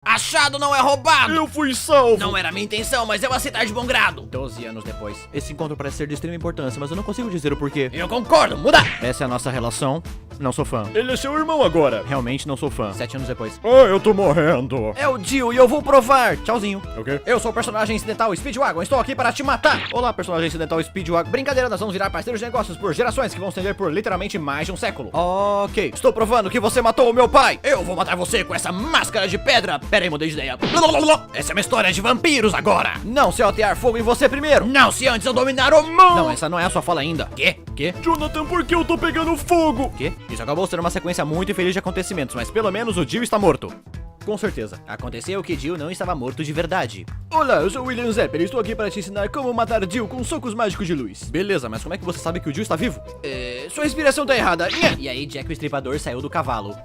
Achado não é roubado! Eu fui salvo! Não era minha intenção, mas eu aceitar de bom grado. 12 anos depois. Esse encontro parece ser de extrema importância, mas eu não consigo dizer o porquê. Eu concordo, muda! Essa é a nossa relação. Não sou fã. Ele é seu irmão agora. Realmente não sou fã. 7 anos depois. Ah, eu tô morrendo. É o Jill e eu vou provar. Tchauzinho. O quê? Eu sou o personagem incidental Speedwagon. Estou aqui para te matar. Olá, personagem incidental Speedwagon. Brincadeira, nós vamos virar parceiros de negócios por gerações que vão se estender por literalmente mais de um século. Ok. Estou provando que você matou o meu pai. Eu vou matar você com essa máscara de pedra. Pera aí, mudei de ideia. Essa é uma história de vampiros agora. Não, se eu atear fogo em você primeiro. Não, se antes eu dominar o mundo. Não, essa não é a sua fala ainda. Quê? Jonathan, por que eu tô pegando fogo? Quê? Isso acabou sendo uma sequência muito infeliz de acontecimentos, mas pelo menos o Jill está morto. Com certeza. Aconteceu que Jill não estava morto de verdade. Olá, eu sou o William Zeppelin e estou aqui para te ensinar como matar Jill com socos mágicos de luz. Beleza, mas como é que você sabe que o Jill está vivo? Sua inspiração tá errada. E aí Jack o Estripador saiu do cavalo.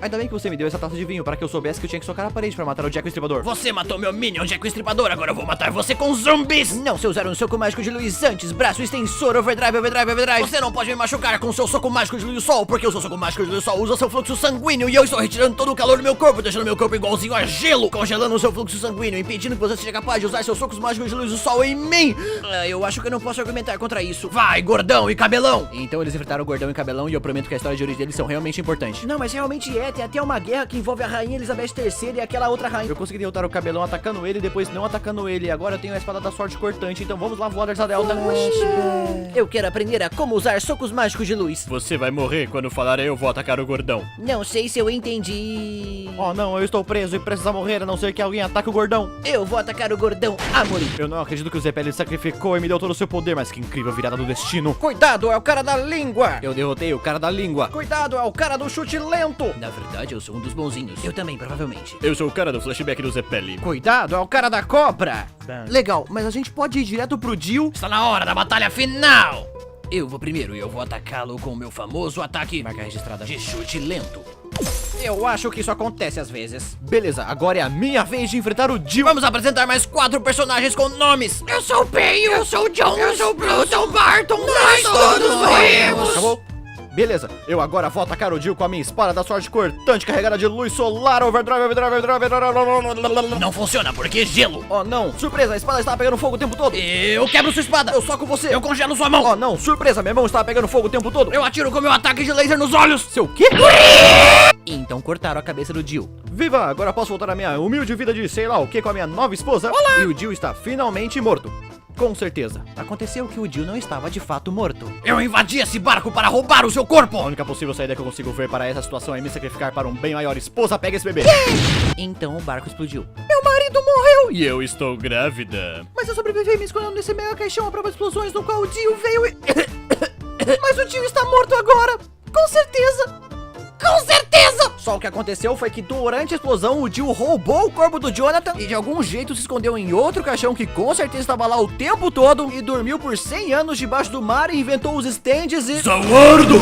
Ainda bem que você me deu essa taça de vinho para que eu soubesse que eu tinha que socar a parede para matar o Jack o Estripador. Você matou meu Minion, Jack o Estripador, agora eu vou matar você com zumbis. Não, se eu usar um soco mágico de luz antes, braço extensor, overdrive. Você não pode me machucar com seu soco mágico de luz sol, porque o seu soco mágico de luz sol usa seu fluxo sanguíneo e eu estou retirando todo o calor do meu corpo, deixando meu corpo igualzinho a gelo, congelando o seu fluxo sanguíneo, impedindo que você seja capaz de usar seus socos mágicos de luz do sol em mim. Eu acho que eu não posso argumentar contra isso. Vai, gordão e cabelão. Então eles enfrentaram o gordão e cabelão e eu prometo que a história de origem deles são realmente importantes. Não, mas realmente tem até uma guerra que envolve a rainha Elizabeth III e aquela outra rainha. Eu consegui derrotar o cabelão atacando ele e depois não atacando ele. Agora eu tenho a espada da sorte cortante, então vamos lá, Waters da Delta. Eu quero aprender a como usar socos mágicos de luz. Você vai morrer quando falar eu vou atacar o gordão. Não sei se eu entendi. Oh não, eu estou preso e preciso morrer a não ser que alguém ataque o gordão. Eu vou atacar o gordão a morir. Eu não acredito que o Zeppelin sacrificou e me deu todo o seu poder, mas que incrível virada do destino. Cuidado, é o cara da língua. Eu derrotei o cara da língua. Cuidado, é o cara do chute lento. Na verdade, eu sou um dos bonzinhos. Eu também, provavelmente. Eu sou o cara do flashback do Zeppelin. Cuidado, é o cara da cobra. Legal, mas a gente pode ir direto pro Jill? Está na hora da batalha final. Eu vou primeiro e eu vou atacá-lo com o meu famoso ataque Marca registrada de chute lento. Eu acho que isso acontece às vezes. Beleza, agora é a minha vez de enfrentar o Jill. Vamos apresentar mais 4 personagens com nomes. Eu sou o Peio, eu sou o John, eu sou o Bruce, eu sou o Barton. Nós todos morremos. Acabou? Beleza, eu agora vou atacar o Jill com a minha espada da sorte cortante carregada de luz solar, overdrive. Não funciona porque gelo. Oh não, surpresa, a espada estava pegando fogo o tempo todo. Eu quebro sua espada. Eu soco você. Eu congelo sua mão. Oh não, surpresa, minha mão estava pegando fogo o tempo todo. Eu atiro com meu ataque de laser nos olhos. Seu quê? Então cortaram a cabeça do Jill. Viva, agora posso voltar à minha humilde vida de sei lá o que com a minha nova esposa. Olá! E o Jill está finalmente morto. Com certeza. Aconteceu que o Jill não estava de fato morto. Eu invadi esse barco para roubar o seu corpo. A única possível saída que eu consigo ver para essa situação é me sacrificar para um bem maior. Esposa, pega esse bebê. Então o barco explodiu. Meu marido morreu. E eu estou grávida. Mas eu sobrevivi me escondendo nesse mega caixão à prova de explosões no qual o Jill veio e... Mas o Jill está morto agora. Com certeza. Com certeza! Só o que aconteceu foi que durante a explosão o Jill roubou o corpo do Jonathan e de algum jeito se escondeu em outro caixão que com certeza estava lá o tempo todo e dormiu por 100 anos debaixo do mar e inventou os stands e... Salardo!